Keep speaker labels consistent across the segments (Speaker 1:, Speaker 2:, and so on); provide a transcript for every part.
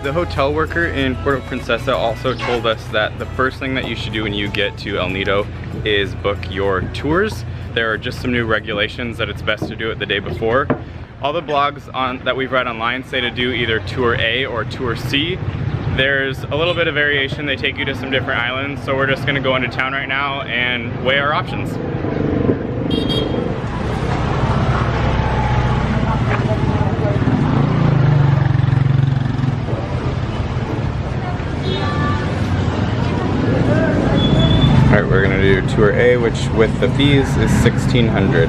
Speaker 1: The hotel worker in Puerto Princesa also told us that the first thing that you should do when you get to El Nido is book your tours. There are just some new regulations that it's best to do it the day before. All the blogs that we've read online say to do either Tour A or Tour C. There's a little bit of variation. They take you to some different islands, so we're just gonna go into town right now and weigh our options. All right, we're gonna do Tour A, which with the fees is $1,600.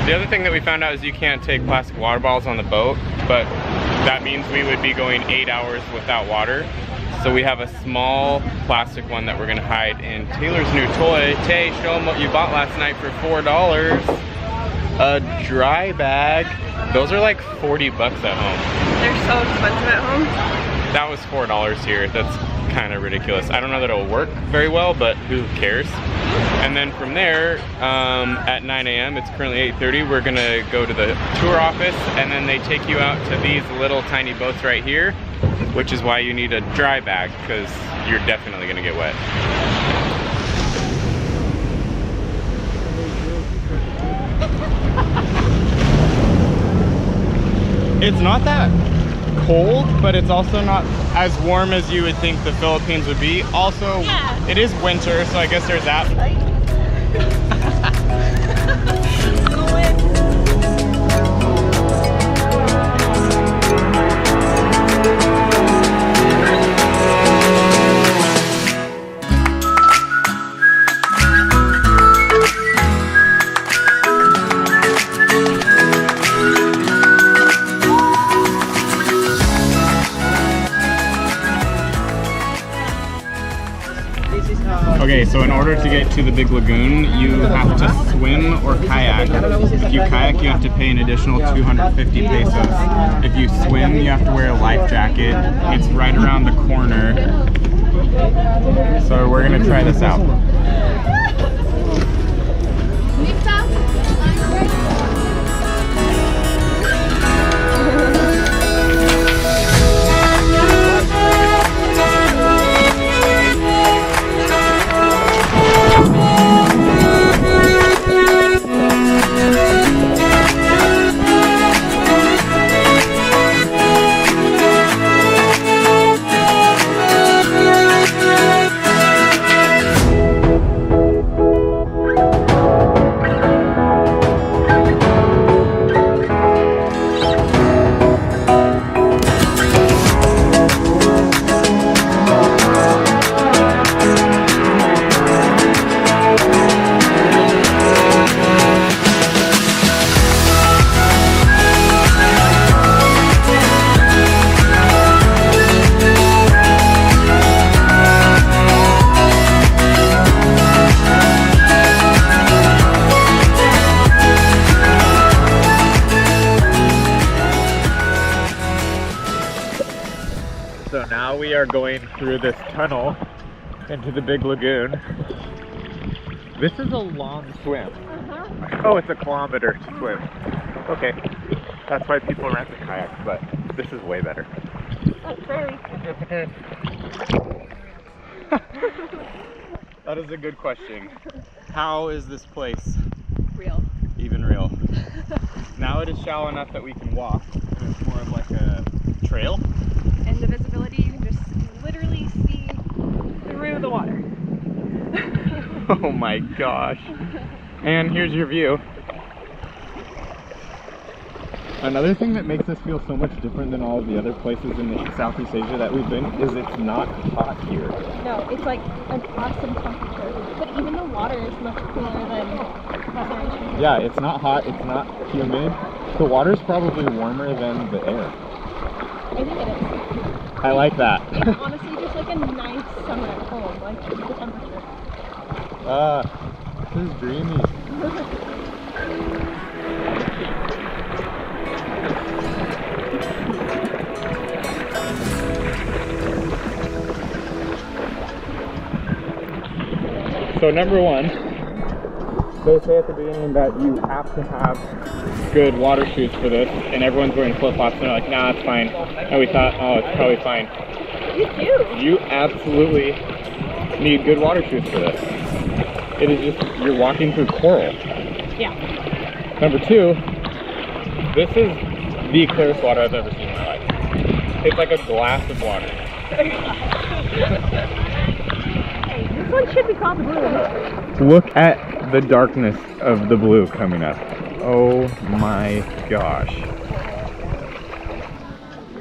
Speaker 1: The other thing that we found out is you can't take plastic water bottles on the boat, but that means we would be going 8 hours without water. So we have a small plastic one that we're gonna hide in Taylor's new toy. Tay, show them what you bought last night for $4. A dry bag. Those are like 40 bucks at home.
Speaker 2: They're so expensive at home.
Speaker 1: That was $4 here. That's kind of ridiculous. I don't know that it'll work very well, but who cares? And then from there, at 9 a.m., it's currently 8:30, we're gonna go to the tour office, and then they take you out to these little tiny boats right here, which is why you need a dry bag, because you're definitely gonna get wet. It's not that cold, but it's also not as warm as you would think the Philippines would be. Also, yeah. It is winter, so I guess there's that. Okay, so in order to get to the big lagoon, you have to swim or kayak. If you kayak, you have to pay an additional 250 pesos. If you swim, you have to wear a life jacket. It's right around the corner. So we're gonna try this out. So now we are going through this tunnel into the big lagoon. This is a long swim. Oh, it's a kilometer to swim. Okay, that's why people rent the kayaks, but this is way better.
Speaker 2: Oh, prairie.
Speaker 1: That is a good question. How is this place
Speaker 2: Real.
Speaker 1: even real? Now it is shallow enough that we can walk, and it's more of like a trail.
Speaker 2: And the visibility, you can just literally see through the water.
Speaker 1: Oh my gosh. And here's your view. Another thing that makes us feel so much different than all of the other places in Southeast Asia that we've been is it's not hot here.
Speaker 2: No, it's like an awesome temperature. But even the water is much cooler than other Asian.
Speaker 1: Yeah, it's not hot, it's not humid. The water's probably warmer than the air.
Speaker 2: I think it is.
Speaker 1: I like that.
Speaker 2: It's honestly just like a nice summer at home, like the temperature.
Speaker 1: This is dreamy. So number one, They say at the beginning that you have to have good water shoes for this, and everyone's wearing flip-flops, and they're like, nah, it's fine. And we thought, oh, it's probably fine.
Speaker 2: You do.
Speaker 1: You absolutely need good water shoes for this. It is just, you're walking through coral.
Speaker 2: Yeah.
Speaker 1: Number two, this is the clearest water I've ever seen in my life. It's like a glass of water.
Speaker 2: Hey, this one should be called the blue.
Speaker 1: Look at the darkness of the blue coming up. Oh my gosh.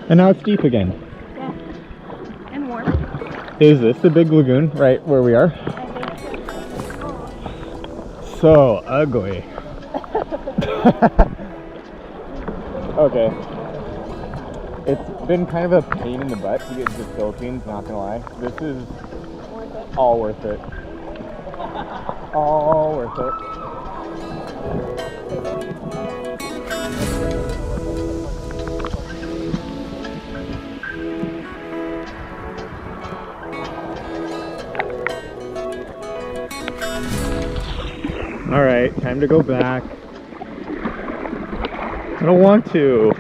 Speaker 1: And now it's deep again.
Speaker 2: Yeah. And warm.
Speaker 1: Is this the big lagoon right where we are? So ugly. Okay. It's been kind of a pain in the butt to get to the Philippines, not gonna lie. This is all worth it. All worth it. All right, time to go back. I don't want to.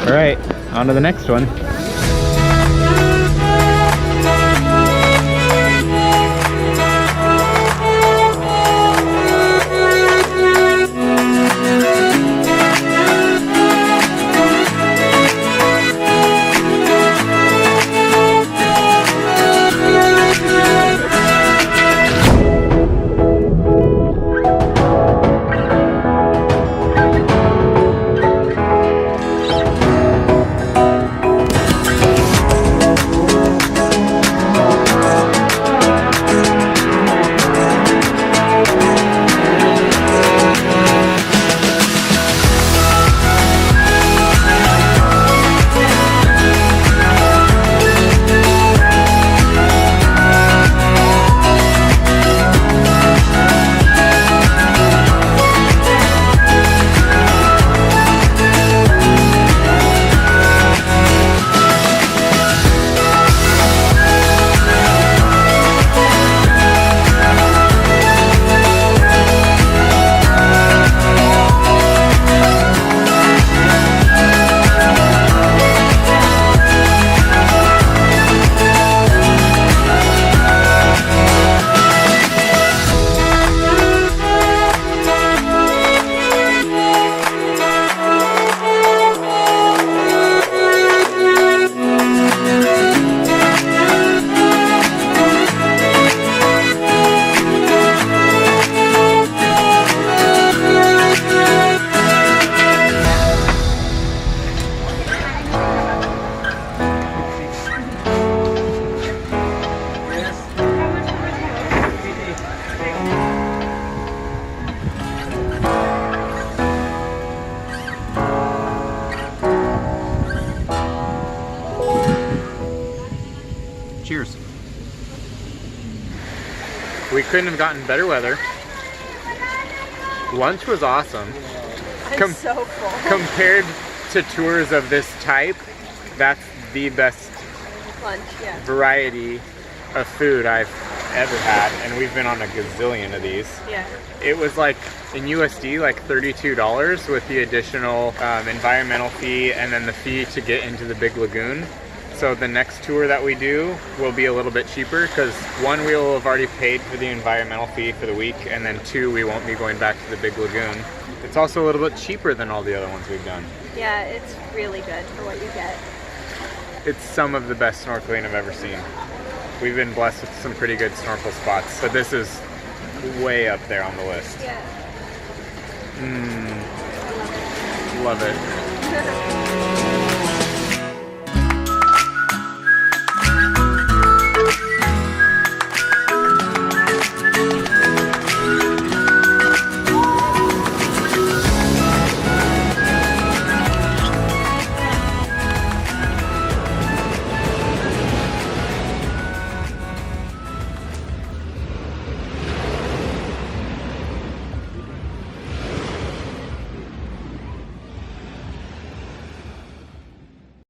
Speaker 1: All right, on to the next one. Cheers. We couldn't have gotten better weather. Lunch was awesome.
Speaker 2: I'm so full.
Speaker 1: Compared to tours of this type, that's the best
Speaker 2: Lunch, yeah.
Speaker 1: variety of food I've ever had, and we've been on a gazillion of these.
Speaker 2: Yeah.
Speaker 1: It was like in USD like $32 with the additional environmental fee and then the fee to get into the big lagoon. So the next tour that we do will be a little bit cheaper because one, we will have already paid for the environmental fee for the week, and then two, we won't be going back to the big lagoon. It's also a little bit cheaper than all the other ones we've done.
Speaker 2: Yeah, it's really good for what you get.
Speaker 1: It's some of the best snorkeling I've ever seen. We've been blessed with some pretty good snorkel spots, but this is way up there on the list.
Speaker 2: Yeah.
Speaker 1: Love it.